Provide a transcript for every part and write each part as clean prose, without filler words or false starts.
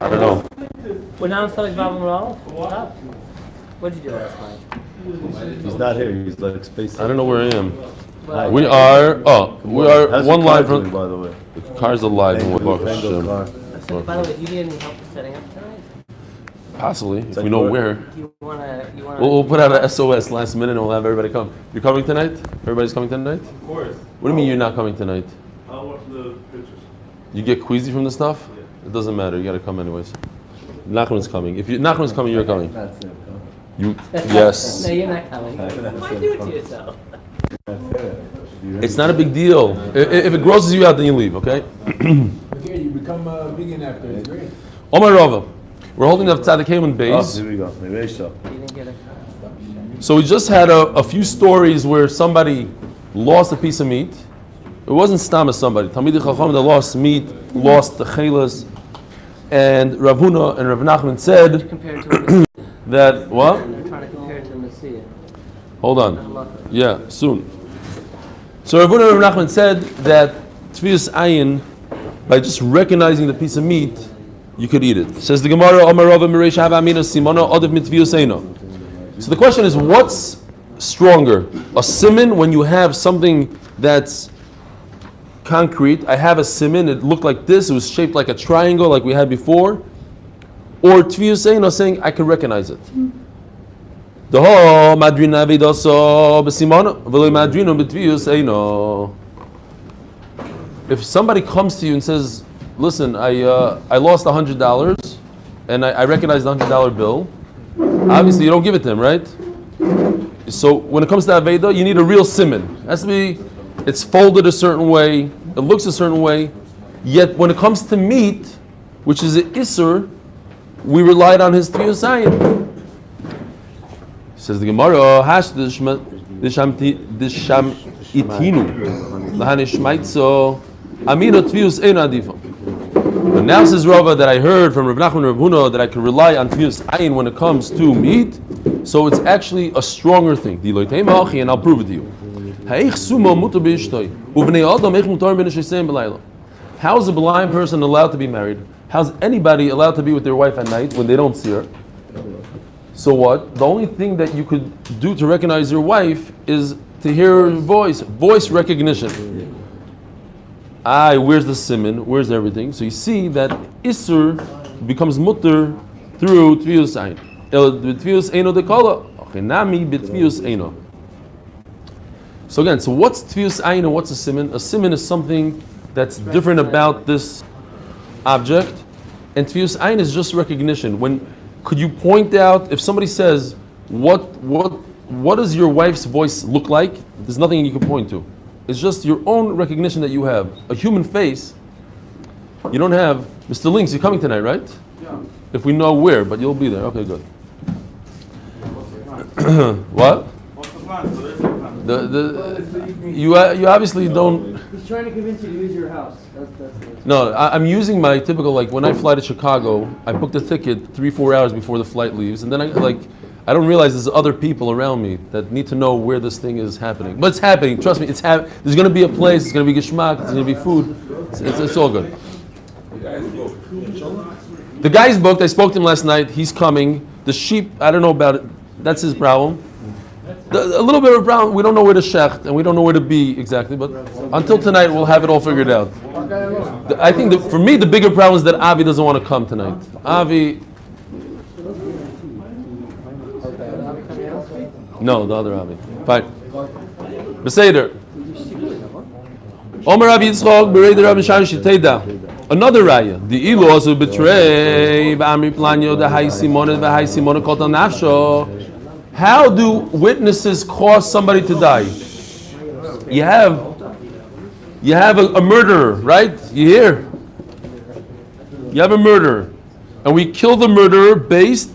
I don't know. We're now studying Vav Moral. What did you do last night? He's not here. He's like space. I don't know where I am. Well, We are How's one your line car doing, from. by the way? The car's alive and we're Tango car. so, by the way, do you need any help with setting up tonight? Possibly, if like we know what? where. Do you wanna? We'll put out a SOS last minute and we'll have everybody come. You're coming tonight? Everybody's coming tonight? Of course. What do you mean you're not coming tonight? I'll watch the pictures. You get queasy from the stuff? Yeah. It doesn't matter. You got to come anyways. Nachman's coming. If Nachman's coming, you're coming. That's it. You yes. No, you're not coming. Why do it to yourself? That's it. It's not a big deal. If it grosses you out, then you leave. Okay. Okay, you become a vegan after it's great. Omar Rava. We're holding up Tzaddik and Oh, Beis. here we go. Maybe so. You didn't get a. So we just had a few stories where somebody lost a piece of meat. It wasn't stam somebody. Talmidei Chacham that lost meat, lost the chelas, and Rav Huna and Rav Nachman said Compared to a Messiah. that what? They're trying to compare it to a Messiah. Hold on. Yeah, soon. So Rav Huna and Rav Nachman said that Tfius Ayin, by just recognizing the piece of meat, you could eat it. Says the Gemara, Omar Rava Miresh Hava Amina Simona Odev Mit Tfius Eino. So the question is, what's stronger? A siman when you have something that's concrete. I have a siman, it looked like this, it was shaped like a triangle like we had before. Or Tfius Eino saying, I can recognize it. The whole Madrina Vidoso Besimona, Velo Madrino Betvius Eino. If somebody comes to you and says, listen, I lost $100 and I recognize the $100 bill, obviously you don't give it to him, right? So when it comes to Aveda, you need a real siman. It has to be, it's folded a certain way, it looks a certain way. Yet when it comes to meat, which is an Isser, we relied on his Tfius Ayin. Says the Gemara, Hash disham itinu lahanishmaitzo amino tvius ein adifo. But now says Rava that I heard from Rav Nachman and Rav Huna that I can rely on tvius ayin when it comes to meat, so it's actually a stronger thing. And I'll prove it to you. How is a blind person allowed to be married? How's anybody allowed to be with their wife at night when they don't see her? So what? The only thing that you could do to recognize your wife is to hear her voice recognition. Where's the siman? Where's everything? So you see that Isser becomes mutter through Tvius Ayin. Tvius Eino dekala. Ochenami b'Tvius Eino. So again, so what's Tvius Ayin and what's a siman? A siman is something that's different about this object, and Tvius Ayin is just recognition. Could you point out, if somebody says, what does your wife's voice look like? There's nothing you can point to. It's just your own recognition that you have. A human face, you don't have. Mr. Links, you're coming tonight, right? Yeah. If we know where, but you'll be there. Okay, good. What? What's the plan? So there's no plan. You obviously don't. He's trying to convince you to use your house. That's No, I'm using my typical, like when I fly to Chicago, I booked a ticket 3-4 hours before the flight leaves, and then I don't realize there's other people around me that need to know where this thing is happening. But it's happening, trust me, there's going to be a place, it's going to be geschmack, there's going to be food, it's all good. The guy's booked, I spoke to him last night, he's coming. The sheep, I don't know about it, that's his problem. A little bit of a problem, we don't know where to shecht, and we don't know where to be exactly, but until tonight we'll have it all figured out. I think for me the bigger problem is that Avi doesn't want to come tonight. Avi... No, the other Avi. Fine. Beseder. Omer Rav Yitzchok, Bereder Rav Shai Shiteda. Another raya. The ilu also betray ba'amri planyo the high simona kol tal nafsho. How do witnesses cause somebody to die? You have a murderer, right? You hear? You have a murderer, and we kill the murderer based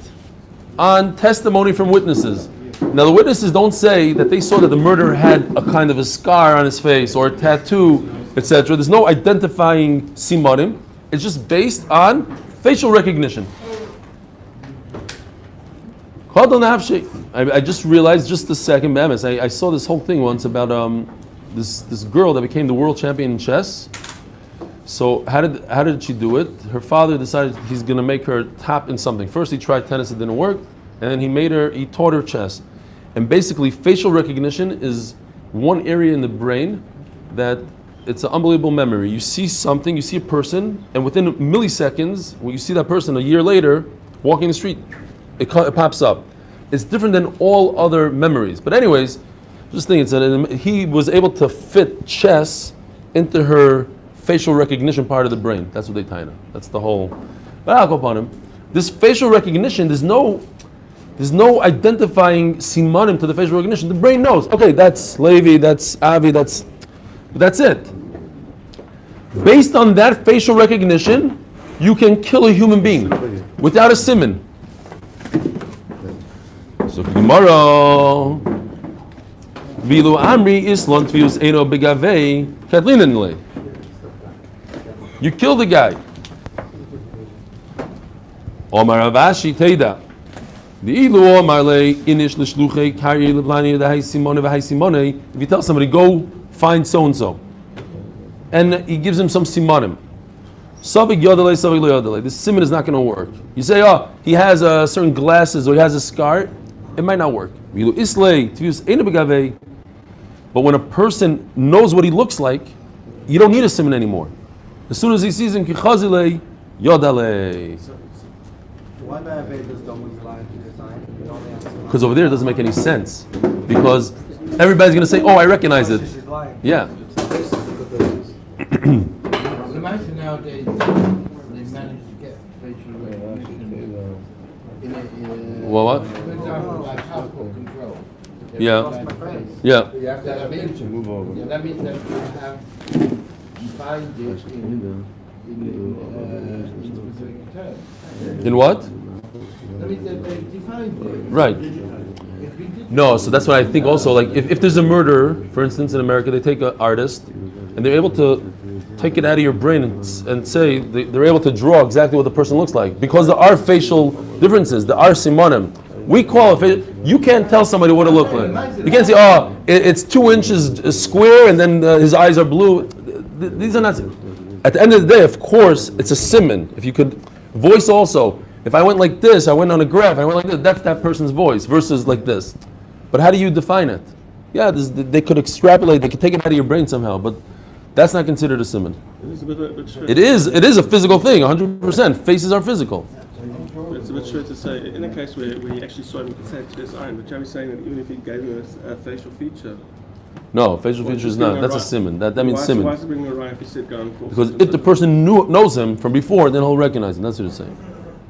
on testimony from witnesses. Now the witnesses don't say that they saw that the murderer had a kind of a scar on his face or a tattoo, etc. There's no identifying simanim. It's just based on facial recognition. I just realized just a second, I saw this whole thing once about this girl that became the world champion in chess. So how did she do it? Her father decided he's going to make her tap in something. First he tried tennis, it didn't work, and then he taught her chess. And basically facial recognition is one area in the brain that it's an unbelievable memory. You see something, you see a person, and within milliseconds, when you see that person a year later walking the street, it pops up. It's different than all other memories. But anyways, just think, he was able to fit chess into her facial recognition part of the brain. That's what they tie him. That's the whole. But I'll go upon him. This facial recognition, there's no identifying simanim to the facial recognition. The brain knows. Okay, that's Levi, that's Avi, that's it. Based on that facial recognition, you can kill a human being without a siman. So tomorrow, Vilu Amri Islan Tvius Eno Begave Katlinenle. You kill the guy. Omar Avashi Teda. The Ilu Omar Le Inish Lishluche Kari Leblani the Hai Simone Vahai Simone. If you tell somebody, go find so and so, and he gives him some simanim. Savig Yodele, Savig Lo Yodele. This siman is not going to work. You say, oh, he has certain glasses or he has a scar. It might not work. But when a person knows what he looks like, you don't need a siman anymore. As soon as he sees him, Kichazile, Yodele. Why by Vedas don't we rely on design? Because over there it doesn't make any sense. Because everybody's going to say, oh, I recognize it. Yeah. Imagine nowadays they manage to get facial recognition in What? for example, like household control. Yeah. Face. Yeah. You have to have it. Move over. Yeah, that means that you have defined it in specific terms. In what? That means that they defined it. Right. If we did No, so that's what I think also. Like if there's a murder, for instance, in America, they take an artist and they're able to take it out of your brain and say they're able to draw exactly what the person looks like because there are facial differences, there are simanim. We call it. You can't tell somebody what it looks like. You can't say, oh, it's 2 inches square and then his eyes are blue. These are not. At the end of the day, of course, it's a siman. If you could voice also. If I went like this, I went on a graph, I went like this, that's that person's voice versus like this. But how do you define it? Yeah, they could extrapolate, they could take it out of your brain somehow, but that's not considered a siman. It is a physical thing, 100%. Faces are physical. It's a bit true to say, in a case where he actually saw him, you could say to his own, but Jerry's saying that even if he gave him a facial feature. No, facial feature is not. That's a siman. That means siman. Why is it bringing a right if he said go and force Because it? if the person knows him from before, then he'll recognize him. That's what it's saying.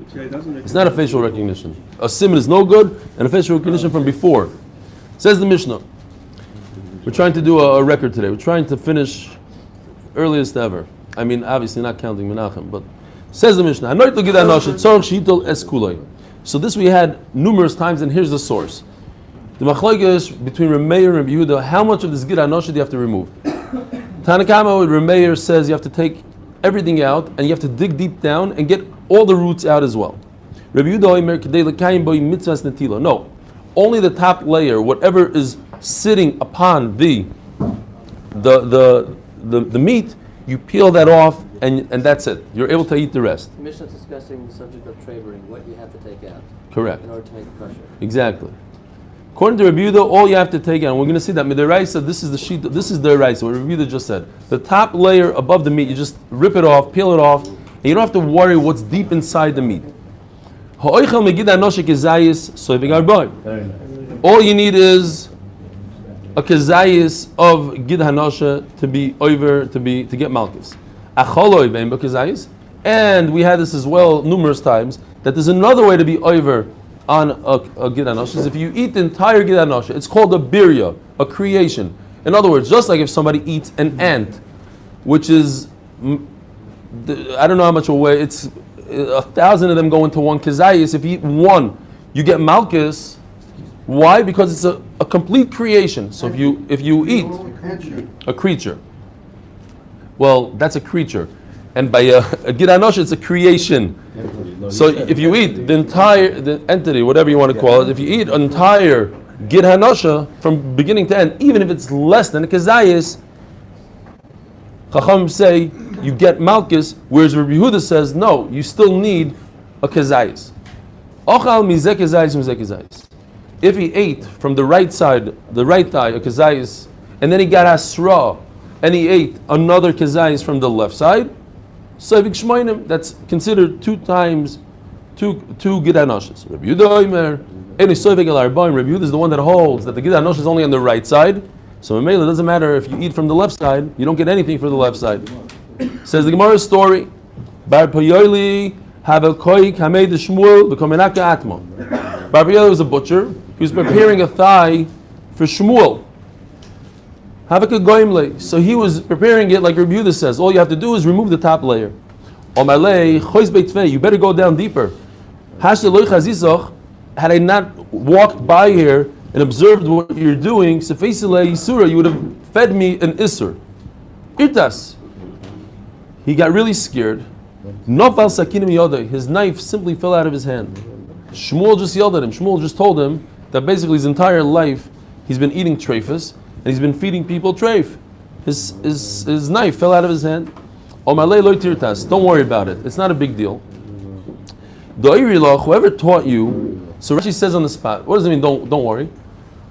It's not a facial recognition. A siman is no good, and a facial recognition from before. Says the Mishnah. We're trying to do a record today. We're trying to finish earliest ever. I mean, obviously not counting Menachem, but says the Mishnah. So this we had numerous times, and here's the source. The machlokes between Remeir and Yehuda, how much of this gid anosha do you have to remove? Tanakama with Remeir says you have to take everything out, and you have to dig deep down and get all the roots out as well. Rabbi Yehuda no, only the top layer, whatever is sitting upon the meat, you peel that off, and that's it. You're able to eat the rest. The Mishnah is discussing the subject of trabering, what you have to take out. Correct. In order to make the kosher. Exactly. According to Rabbi Yehuda, all you have to take out, and we're going to see that Midaraisa, this is the sheet, this is the Raisa, what Rabbi Yehuda just said. The top layer above the meat, you just rip it off, peel it off, and you don't have to worry what's deep inside the meat. All you need is a kezayis of gid hanosha to be over, to get malchus. And we had this as well numerous times, that there's another way to be over on a gid hanosha. If you eat the entire gid hanosha, it's called a birya, a creation. In other words, just like if somebody eats an ant, which is, I don't know how much away, it's 1,000 of them go into one kezayis. If you eat one, you get malchus. Why? Because it's a complete creation. So if you eat a creature, well, that's a creature, and by a gid hanosha, it's a creation. So if you eat the entity, whatever you want to call it, if you eat an entire gid hanosha from beginning to end, even if it's less than a kezayis, Chacham say you get Malchus, whereas Rabbi Yehuda says no, you still need a kezayis. Ochal mizeh kezayis mizeh kezayis. If he ate from the right side, the right thigh, a kezayis, and then he got asra, and he ate another kezayis from the left side, so that's considered 2 times 2 gidanoshes. Rabbi Yehuda Omer, Rabbi Yehuda is the one that holds that the gidanosh is only on the right side. So in Mela, it doesn't matter if you eat from the left side, you don't get anything for the left side. Says the Gemara's story, Bar Payoili Havel Koik Hamed Shmuel B'Komenaka Atmo. Bar Payoili was a butcher. He was preparing a thigh for Shmuel. Havaka Goimle. So he was preparing it like Rabbi Yehuda says. All you have to do is remove the top layer. Omalei Chois Beitvei. You better go down deeper. Hashe Loich Hazizoch. Had I not walked by here and observed what you're doing, you would have fed me an Isur. Irtas. He got really scared. Nofal Sakinim Yodai. His knife simply fell out of his hand. Shmuel just yelled at him. Shmuel just told him that basically his entire life he's been eating treifus and he's been feeding people treif. His knife fell out of his hand. Omalei Lo Tirtas. Don't worry about it. It's not a big deal. Whoever taught you. So Rashi says on the spot, what does it mean? Don't worry.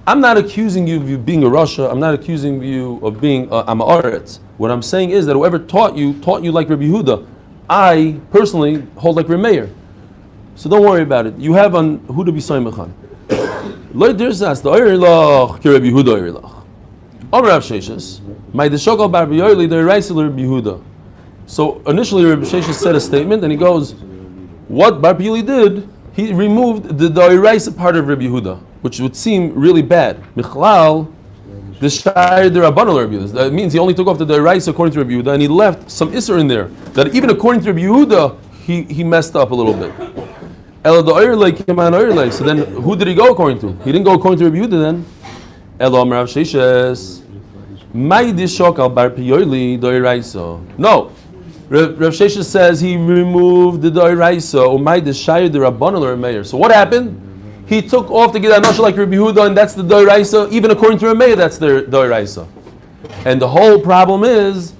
I'm not accusing you of you being a Rasha. I'm not accusing you of being a Amaretz. What I'm saying is that whoever taught you like Rabbi Yehuda. I personally hold like Remeir. So don't worry about it. You have on who to be Soimachan. Lo dirsas the Oirilach ki Rabbi Yehuda Oirilach. Amar Rav Sheshes, my deshokal bar B'Yoyli the Reisel Rabbi Yehuda. So initially Rabbi Sheshes said a statement and he goes, what Bar Pili did, he removed the Doiraisa part of Rabbi Yehuda, which would seem really bad. Michlal, the Shai the Rabbanal Rabbi Yehuda. That means he only took off the Doiraisa according to Rabbi Yehuda, and he left some Isser in there. That even according to Rabbi Yehuda, he messed up a little bit. Elo Doirle came on Oirle. So then, who did he go according to? He didn't go according to Rabbi Yehuda then. Elo Amar Rav Sheshes, Mai Dishokal Bar Piyoili Doiraisa. No. Rav Sheshes says he removed the Doiraisa, or Mai Deshayir the Rabbanal or Meir. So what happened? He took off the Gidanosh like Rabbi Yehuda, and that's the Doiraisa. Even according to Meir, that's the Doiraisa. And the whole problem is,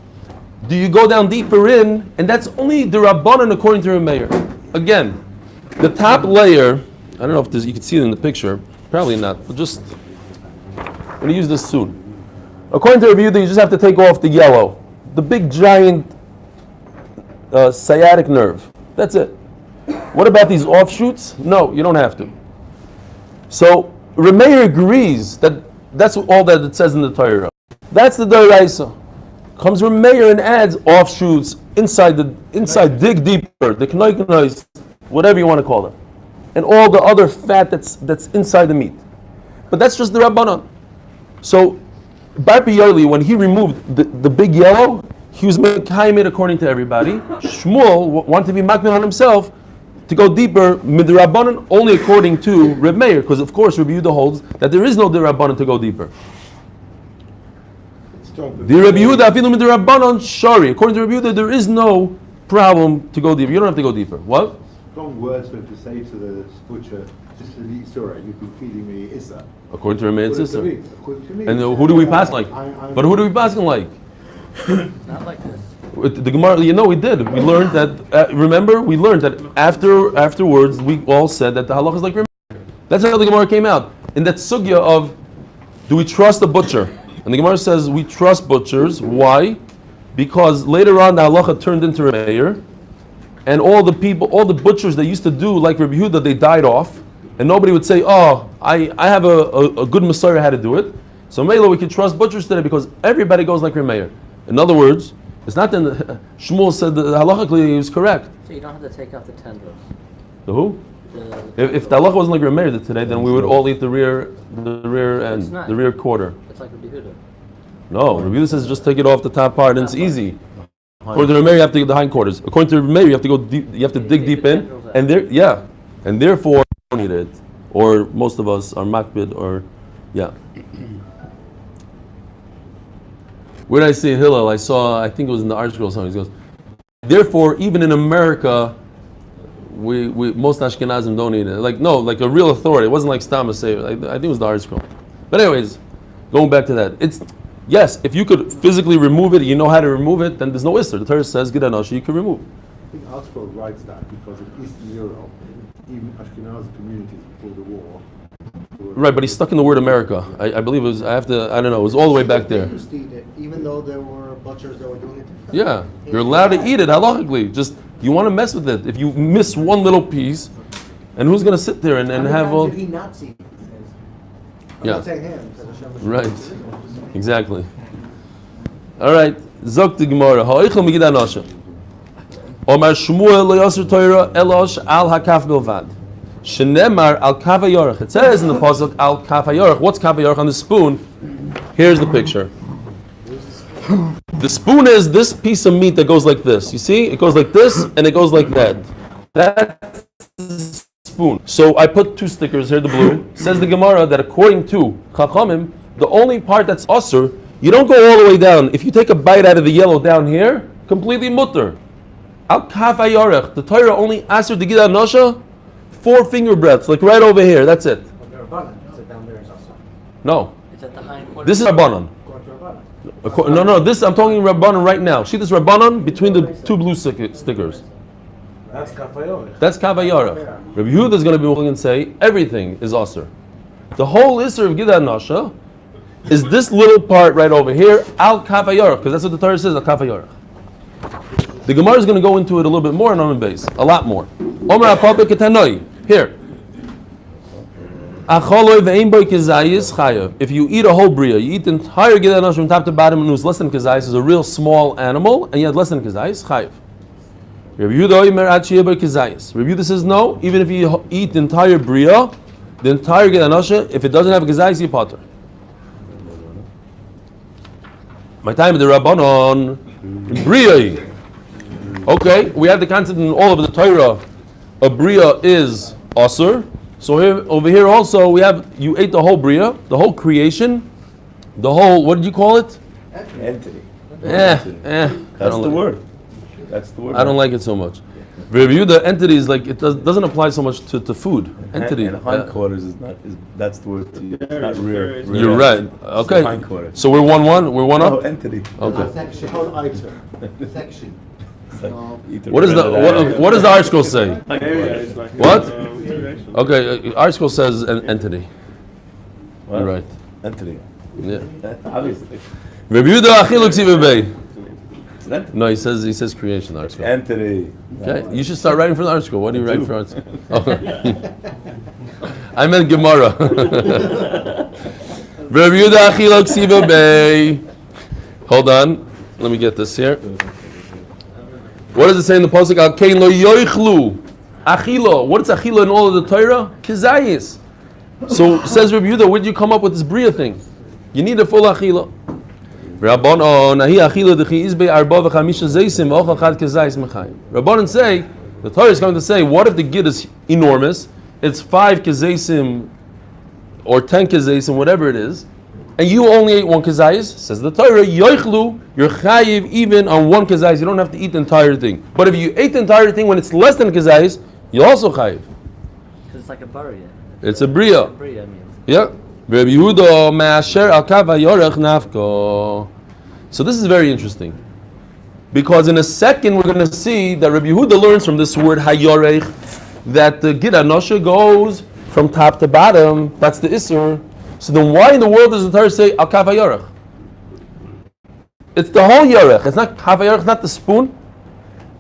do you go down deeper in? And that's only the Rabbanan according to Meir. Again, the top layer. I don't know if you can see it in the picture. Probably not. But just I'm going to use this soon. According to Rabbi Yehuda, you just have to take off the yellow, the big giant sciatic nerve. That's it. What about these offshoots? No, you don't have to. So Rameir agrees that that's all that it says in the Torah. That's the Doraisa. Comes Rameir and adds offshoots inside, dig deeper, the knois, whatever you want to call it, and all the other fat that's inside the meat. But that's just the Rabbanon. So Bar Piyoli, when he removed the big yellow, he was mekayim it according to everybody. Shmuel wanted to be makna on himself to go deeper midrabanan only according to Reb Meir, because of course Rabbi Yehuda holds that there is no derabanan to go deeper. The Rabbi Yehuda afilu midrabanan shari. According to Rabbi Yehuda, there is no problem to go deeper. You don't have to go deeper. What? Strong words for him to say to the butcher, just to eat surah, you've been feeding me Issa. According to Reb Meir, it's Issa. According to me. And who do we pass like? But who do we pass like? Not like this. The Gemara, we did. We learned that. Remember, we learned that afterwards we all said that the halach is like Reb Meir. That's how the Gemara came out in that sugya of, do we trust the butcher? And the Gemara says we trust butchers. Why? Because later on the halacha turned into Reb Meir, and all the butchers that used to do like Rabbi Yehuda, they died off, and nobody would say, "Oh, I have a good Messiah how to do it." So Mela, we can trust butchers today because everybody goes like Reb Meir. In other words, it's not that Shmuel said that halachically he was correct. So you don't have to take out the tendrils. The who? If the halacha wasn't like Reb Meir today, then we would all eat the rear end, the rear quarter. It's like Rabbi Yehuda. No, Rabbi Yehuda says just take it off the top part and it's easy. According to Reb Meir, you have to get the hindquarters. According to Reb Meir, you have to go deep. You have to dig deep in, and therefore don't eat it. Or most of us are makbid, or yeah. Where did I see Hillel? I think it was in the article or something. He goes, therefore, even in America, we most Ashkenazim don't eat it. Like a real authority. It wasn't like Stama say. I think it was the article. But anyways, going back to that, Yes, if you could physically remove it, you know how to remove it, then there's no isser. The Torah says, Gida Nosha, you can remove. I think Augsburg writes that because in Eastern Europe, even Ashkenazi communities before the war. Right, but he's stuck in the word America. I believe it was, I don't know, it was all the way back there. They used to eat it, even though there were butchers that were doing it. Yeah, you're allowed to eat it halakhically. Just, you want to mess with it. If you miss one little piece, and who's going to sit there and have all... Did he not see it? I'm Yeah. not saying him. because Hashem was- Right, exactly. All right, Zok the Gemara. Ha'oichel Megiddah Nosha. Omar Shmuel lo yasir Torah elosh al hakaf bilvad. Shenemar al kav hayorach. It says in the pasuk al kav hayorach. What's kav hayorach on the spoon? Here's the picture. The spoon is this piece of meat that goes like this. You see? It goes like this and it goes like that. That's the spoon. So I put two stickers here, the blue. Says the Gemara that according to Chachamim, the only part that's asur, you don't go all the way down. If you take a bite out of the yellow down here, completely mutter. Al kaf hayorach. The Torah only asur the Gida Nosha 4 finger breadths, like right over here. That's it. But they're abundant. Sit down there is also. No. It's at the hind quarter. This is Rabbanon. No, this I'm talking Rabbanon right now. See this Rabbanon between the two blue stickers. That's Kafayorich. That's Kav hayorach. Rabbi Yehuda is going to be willing and say everything is asur. The whole isser of Gida Nosha is this little part right over here, al kav hayorach, because that's what the Torah says, al kav hayorach. The Gemara is going to go into it a little bit more on the base, a lot more. Omer apalpe ketanoi. Here. Acholoi ve'ein boi kezayis chayav. If you eat a whole bria, you eat the entire Gida Nosha from top to bottom, and it was less than kezayis, is a real small animal, and you had less than kezayis, chayav. Rabbi Yehuda omer ad sheyeh boi kezayis. Rabbi Yehuda says no, even if you eat the entire bria, the entire Gida Nosha, if it doesn't have a kezayis, you potter. My time of the Rabbanon, bria. Okay, we have the concept in all of the Torah. A bria is asur. So here, over here also, we have you ate the whole bria, the whole creation, the whole. What did you call it? Entity. That's That's the word. That's the word. I don't like it so much. Review the entity is like it doesn't apply so much to food. Entity. And hindquarters is not. That's the word. It's not rear. You're right. Okay. Hindquarters. So we're 1-1. We're one No, up. entity. Okay. Section. Section. It's like eat What does what does the article say? Area is like What? creation. Okay, article says an entity. What? You're right. Entity. Yeah. Obviously. Review the achiluk sivibei. It's an entity. No, he says creation. The article. Entity. Okay, you should start writing for the art school. What do you write for art school? I meant Gemara. Review the achiluk sivibei. Hold on, let me get this here. What does it say in the pasuk? Al kein lo yoichlu achilo. What is achilo in all of the Torah? Kizayis. So says Rabbi Yehuda, where did you come up with this bria thing? You need a full achilo. Rabbanon ahi achilo dechi izbei arba v'chamisha zeisim v'ochal chad kizayis mechayim. Rabbanon say the Torah is going to say, what if the gid is enormous? It's 5 kizaysim or 10 kizaysim, whatever it is. And you only ate 1 kazayis, says the Torah, yoichlu, you're chayiv even on 1 kazayis. You don't have to eat the entire thing. But if you ate the entire thing when it's less than kazayis, you also chayiv. Because it's like a buria. It's a bria. Bria, I mean. Yeah. Rabbi Yehuda ma'asher al kav hayorech nafko. So this is very interesting. Because in a second we're going to see that Rabbi Yehuda learns from this word hayorech that the Gida Nosha goes from top to bottom. That's the Isser. So then why in the world does the Torah say al kav hayorech? It's the whole yorech. It's not kav hayorech, not the spoon.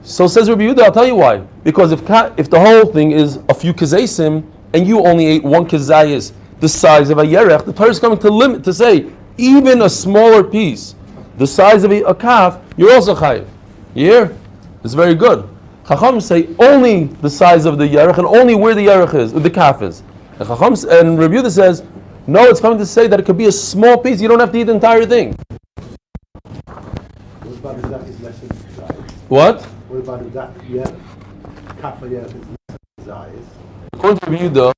So says Rabbi Yehuda, I'll tell you why. Because if the whole thing is a few kazaysim and you only ate 1 kazayis the size of a yerech, the Torah is coming to limit to say even a smaller piece, the size of a calf, you're also chayiv. You hear? It's very good. Chacham say only the size of the yerech and only where the yerech is, the calf is. And Rabbi Yehuda says, no, it's coming to say that it could be a small piece. You don't have to eat the entire thing. What about the duck is less than Kazayis? What? What about the duck? Yeah. Kafayorich is less than Kazayis. According to Rabbi Yehuda,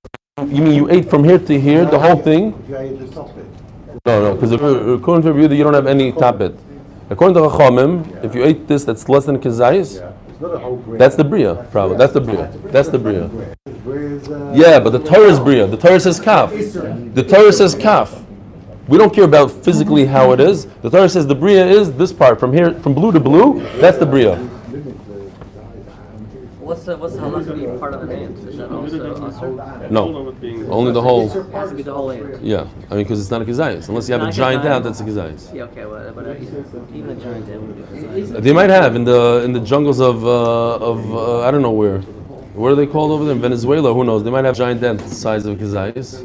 you mean you ate from here to here, the whole thing? If you ate the top bit. No, because according to Rabbi Yehuda, you don't have any top bit. According to Chachamim, if you ate this that's less than kazayis, Yeah. It's not a whole grain. that's the bria, probably. That's the bria. That's the bria. Whereas, Yeah, but the Torah is bria. The Torah says kaf. The Torah says kaf. We don't care about physically how it is. The Torah says the bria is this part from here, from blue to blue. That's the bria. What's the halakha being part of the names? Is that also usher? No, only the whole. It has to be the whole ant. Yeah, I mean because it's not a kazayas. Unless you have a Not a giant kazayas. ant, that's a kazayas. Yeah, okay, but even a giant ant would be kazayas. They might have in the jungles of I don't know where. What are they called over there in Venezuela? Who knows? They might have giant ant the size of kazayas,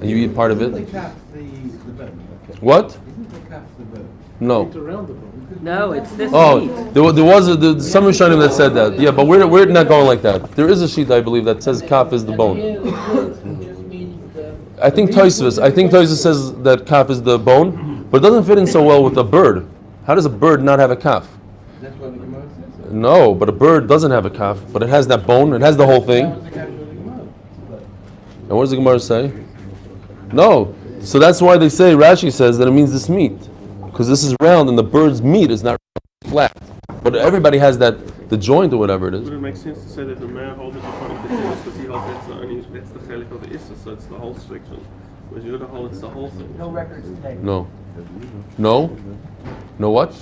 and you eat part of it. What? No. No, it's this Oh, meat. there was some Rishonim that said that. Yeah, but we're not going like that. There is a sheet, I believe, that says kaf is the bone. I think Tosfos says that kaf is the bone, but it doesn't fit in so well with a bird. How does a bird not have a kaf? No, but a bird doesn't have a kaf, but it has that bone. It has the whole thing. And what does the Gemara say? No. So that's why they say, Rashi says that it means this meat. Because this is round and the bird's meat is not flat. But everybody has the joint or whatever it is. Would it make sense to say that the mayor holds it according to the because he holds that's the chelik of the Issa, so it's the whole section. Whereas you're the whole, it's the whole thing. No records today. No. No? No what?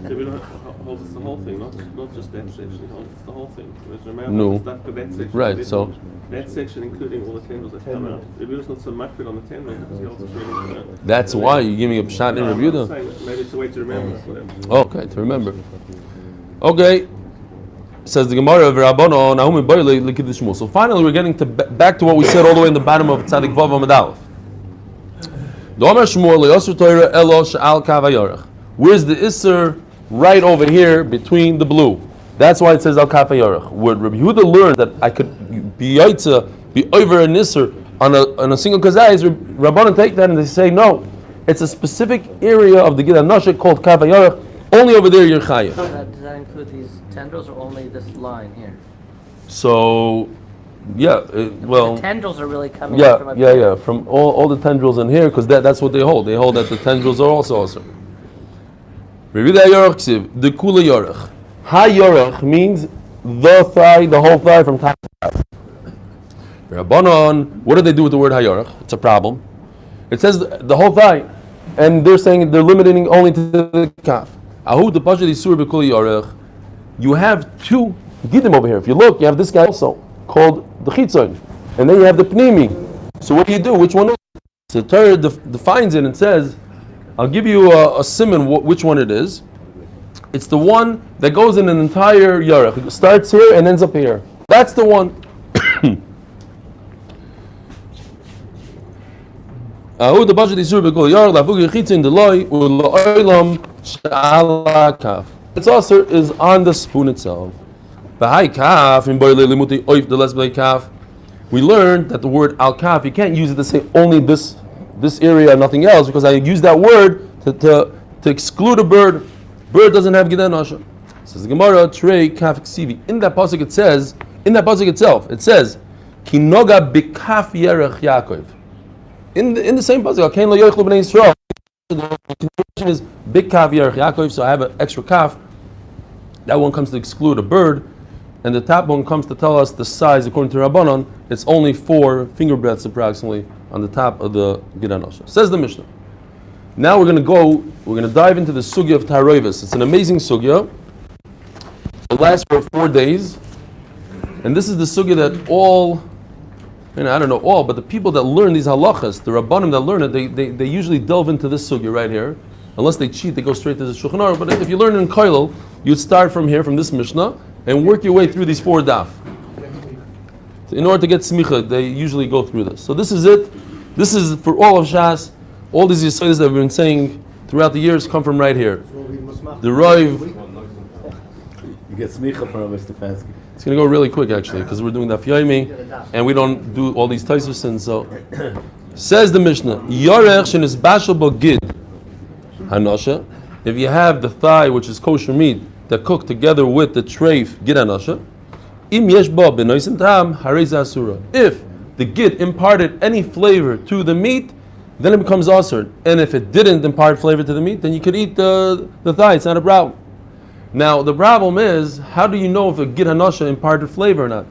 The Rebbe holds it's the whole thing, not just that section, he holds it's the whole thing. Whereas the mayor No. holds stuff for that section. Right, so. That section including all the tendrils that come out. The Rebbe's not so much on the tendrils because he holds it's really That's why you're giving a shot in I'm Rebuta. saying maybe it's a way to remember. Whatever. Okay, to remember. Okay. Says the Gemara of Rabbanon, Nahum Boyle Likid Shmuel. So finally we're getting to back to what we said all the way in the bottom of Tzadik Vav Amud Aleph. Domer Shmuel Le'osur Torah Elo Sha'al Kav HaYorech. Where's the Isser? Right over here between the blue. That's why it says Al Kav HaYorech. Where Rabbi Yehuda learned that I could be over an Isser on a single kazayis, Rabbanon take that and they say no. It's a specific area of the Gid HaNashik called Kav HaYorech. Only over there you're chayav. Does that include these tendrils or only this line here? So, yeah, well, The tendrils are really coming up from yeah, from all the tendrils in here, because that's what they hold. They hold that the tendrils are also awesome. The kula yorech. Ha yorech means the thigh, the whole thigh from top to bottom. Rabbanon, what do they do with the word ha yorech? It's a problem. It says the whole thigh, and they're saying they're limiting only to the calf. Ahu the pasha disur bekula yorech. You have two gidim over here. If you look, you have this guy also called the chitzon, and then you have the pnimi. So what do? Which one is it? So the Torah defines it and says, I'll give you a siman which one it is. It's the one that goes in an entire yarech. It starts here and ends up here. That's the one. Its also is on the spoon itself. We learned that the word al kaf, you can't use it to say only this area and nothing else, because I use that word to exclude a bird. Bird doesn't have gidan asha. Says the Gemara, trei kaf ksivi. In that pasuk itself, it says, ki noga bikaf yerech Yaakov. In the same pasuk, kain lo yochlu b'nei Yisrael. The conclusion is bikaf yerech Yaakov. So I have an extra kaf. That one comes to exclude a bird, and the top one comes to tell us the size. According to Rabbanon, it's only 4 finger breadths approximately on the top of the gidan asha. Says the Mishnah. Now we're going to dive into the sugya of Taroivus. It's an amazing sugya. It lasts for 4 days. And this is the sugya that I don't know all, but the people that learn these halachas, the rabbanim that learn it, they usually delve into this sugya right here. Unless they cheat, they go straight to the Shulchan Aruch. But if you learn it in Koilel, you'd start from here, from this Mishnah, and work your way through these 4 daf. In order to get smicha, they usually go through this. So this is it. This is for all of Shas. All these yesodis that we've been saying throughout the years come from right here. The Rav. You get smicha from Eli Stefansky. It's going to go really quick actually, because we're doing Daf Yomi, and we don't do all these Tosfos, and so says the Mishnah, Yorech shenis bashal bo gid hanasha. If you have the thigh, which is kosher meat, that cooked together with the treif gid hanasha, im yesh bo benoisen tam harei asura. If the gid imparted any flavor to the meat, then it becomes asur. And if it didn't impart flavor to the meat, then you could eat the thigh. It's not a problem. Now the problem is, how do you know if a gid hanasha imparted flavor or not?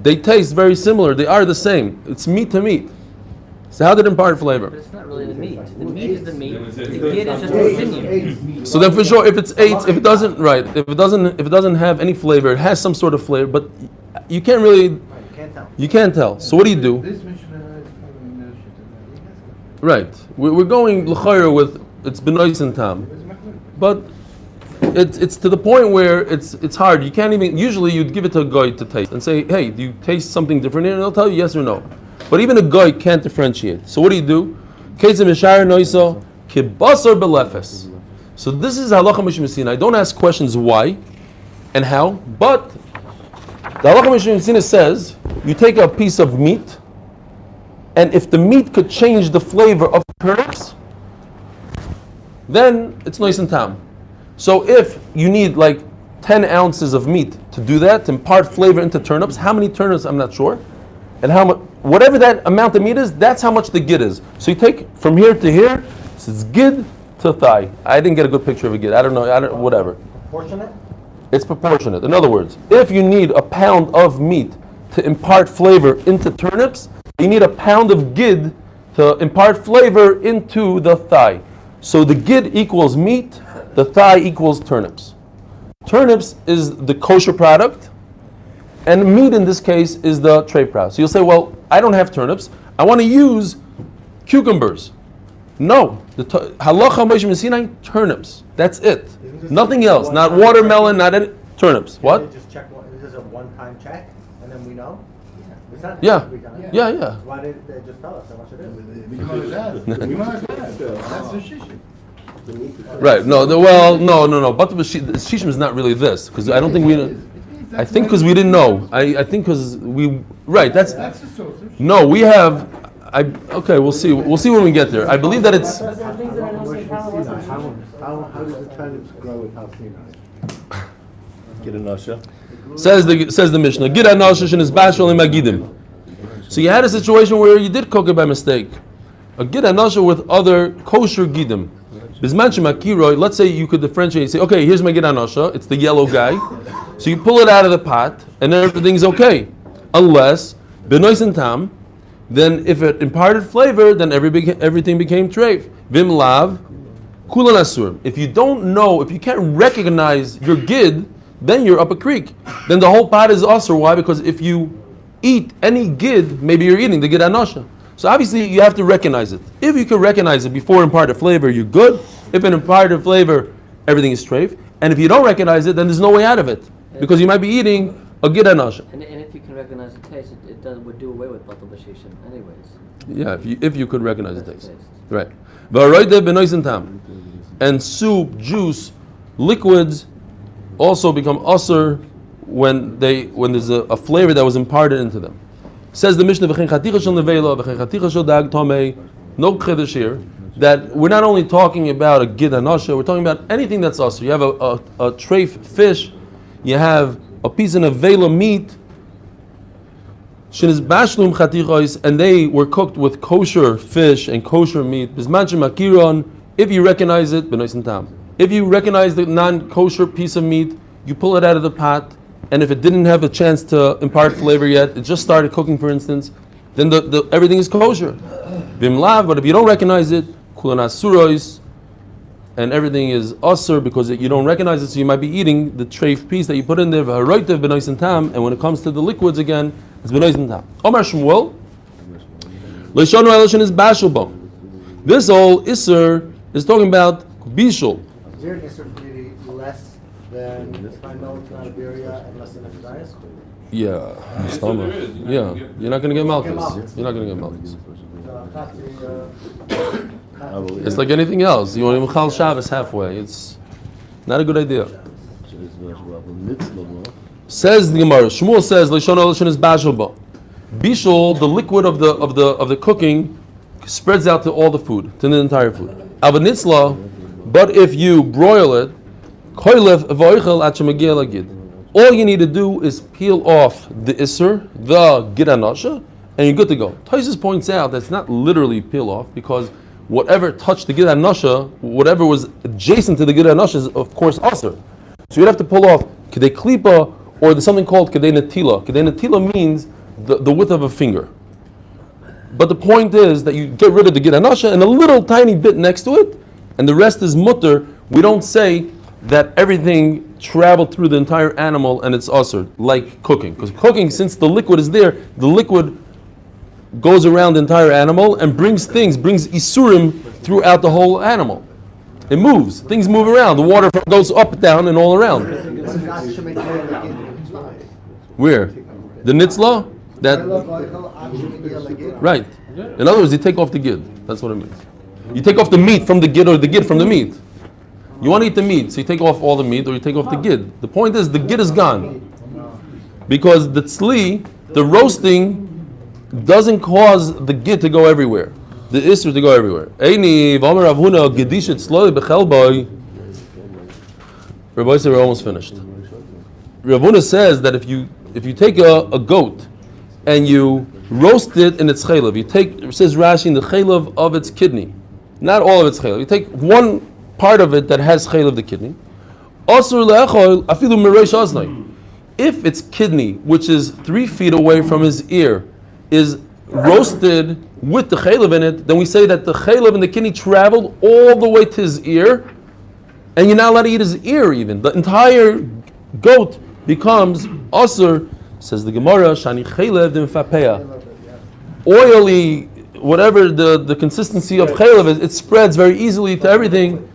They taste very similar. They are the same. It's meat to meat. So how did it impart flavor? But it's not really the meat. The meat is the meat. The gid is just a sinew. So then for sure, if it's 8, if it doesn't have any flavor, it has some sort of flavor, but you can't really, you can't tell. So what do you do? Right, we're going l'chayr with it's benois and tam, but it's to the point where it's hard. You can't even. Usually, you'd give it to a guy to taste and say, "Hey, do you taste something different?" And he'll tell you yes or no. But even a guy can't differentiate. So what do you do? So this is halacha mishum Sinai. Don't ask questions why and how, but the halacha mishum Sinai says you take a piece of meat, and if the meat could change the flavor of turnips, then it's nice and tam. So if you need like 10 ounces of meat to do that, to impart flavor into turnips, how many turnips, I'm not sure, and how much, whatever that amount of meat is, that's how much the gid is. So you take from here to here, this is gid to thigh. I didn't get a good picture of a gid. I don't know, whatever. Proportionate? It's proportionate. In other words, if you need a pound of meat to impart flavor into turnips, you need a pound of gid to impart flavor into the thigh. So the gid equals meat, the thigh equals turnips. Turnips is the kosher product, and meat in this case is the tray product. So you'll say, well, I don't have turnips. I want to use cucumbers. No, the halacha mishum Sinai, turnips. That's it. Nothing else. Not watermelon. Not any turnips. What? Can they just check this is a one-time check, and then we know. It's not Yeah. every time. Yeah. Why didn't they just tell us how much it is? That's the shishim. Right. No. No. But the shishim is not really this, because I don't think we. I think because we didn't know. I think because we. Right. That's. No, we have. Okay. We'll see. We'll see when we get there. I believe that it's. How does the turnips grow with Har Sinai? Get a nasha. Says the Mishnah. Gid anashish and is bashal magidim. So you had a situation where you did cook it by mistake. A gid anasha with other kosher gidim. Bisman shemakiroi. Let's say you could differentiate. Say, okay, here's my gid anasha. It's the yellow guy. So you pull it out of the pot, and then everything's okay, unless benois and tam. Then if it imparted flavor, then everything became treif. Vim lav, kulan asur. If you don't know, if you can't recognize your gid, then you're up a creek. Then the whole pot is asur. Why? Because if you eat any gid, maybe you're eating the gid anasha. So obviously you have to recognize it. If you can recognize it before imparted flavor, you're good. If it imparted flavor, everything is treif. And if you don't recognize it, then there's no way out of it, because you might be eating a gid anasha. And if you can recognize the taste, it would do away with batal b'shishim anyways. Yeah, if you could recognize the taste. Right. V'aroide benois and tam. And soup, juice, liquids also become asur when there's a flavor that was imparted into them. Says the Mishnah, v'chein chaticha shel nevela, v'chein chaticha shel dag tomei, no chedesh here, that we're not only talking about a gid anasha, we're talking about anything that's asur. You have a treif fish, you have a piece of nevela meat, shenis bashlum chatichos, and they were cooked with kosher fish and kosher meat. Bisman shemakiron, if you recognize it, benois and tam. If you recognize the non-kosher piece of meat, you pull it out of the pot, and if it didn't have a chance to impart flavor yet, it just started cooking, for instance, then the everything is kosher. Vim lav, but if you don't recognize it, kulan asurois, and everything is asur because you don't recognize it, so you might be eating the treif piece that you put in there, v'haroitev benois and tam, and when it comes to the liquids again, it's benois and tam. Omar Shmuel, leishonu eloshin is bashul bo. This whole isur is talking about bishul. Is there an issue for you to eat less than if I know it's not a birria and less than a desires? Yeah, Yes, so there is. yeah. You're not going to get malchus. You're not going to get malchus. It's like anything else. You want to mechal Shabbos halfway. It's not a good idea. Says the Gemara. Shmuel says Leishon Eloshin is bashul bo. Bishul, the liquid of the cooking, spreads out to all the food, to the entire food. Avanitzla, but if you broil it, koilef v'oichel at shemagia lagid. All you need to do is peel off the isser, the gid anasha, and you're good to go. Taisus points out that it's not literally peel off, because whatever touched the gid anasha, whatever was adjacent to the gid anasha is of course asur. So you'd have to pull off kedei klipa, or there's something called kedei netila. Kedei netila means the width of a finger. But the point is that you get rid of the gid anasha and a little tiny bit next to it, and the rest is mutter. We don't say that everything traveled through the entire animal and it's usher, like cooking. Because cooking, since the liquid is there, the liquid goes around the entire animal and brings isurim throughout the whole animal. It moves. Things move around. The water goes up, down, and all around. Where? The nitzla? That right. In other words, you take off the gid. That's what it means. You take off the meat from the gid or the gid from the meat. You want to eat the meat, so you take off all the meat or you take off the gid. The point is, the gid is gone. Because the tzli, the roasting, doesn't cause the gid to go everywhere. The isser to go everywhere. Eini, v'omer Rav Huna, gedishet tzloi b'chelboi. Rabbi said we're almost finished. Rav Huna says that if you take a goat and you roast it in its chaylev, it says Rashi, in the chaylev of its kidney, not all of its chaylev. You take one part of it that has chaylev the kidney. Asur le'echol afilu mireish oznai. If its kidney, which is 3 feet away from his ear, is roasted with the chaylev in it, then we say that the chaylev and the kidney traveled all the way to his ear, and you're not allowed to eat his ear even. The entire goat becomes asur, says the Gemara, shani chaylev d'mfapeya. Oily, whatever the consistency of chaylev is, it spreads very easily to everything,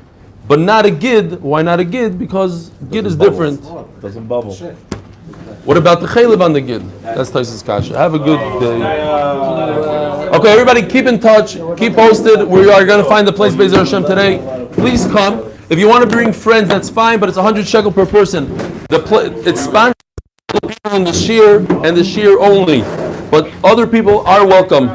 but not a gid. Why not a gid? Because gid is different. Doesn't bubble. What about the chaylev on the gid? That's Taisus Kasha. Have a good day. Okay, everybody keep in touch, keep posted. We are going to find the place Be'ezer Hashem today. Please come. If you want to bring friends, that's fine, but it's 100 shekel per person. It's sponsored by the people in the shir and the shir only. But other people are welcome.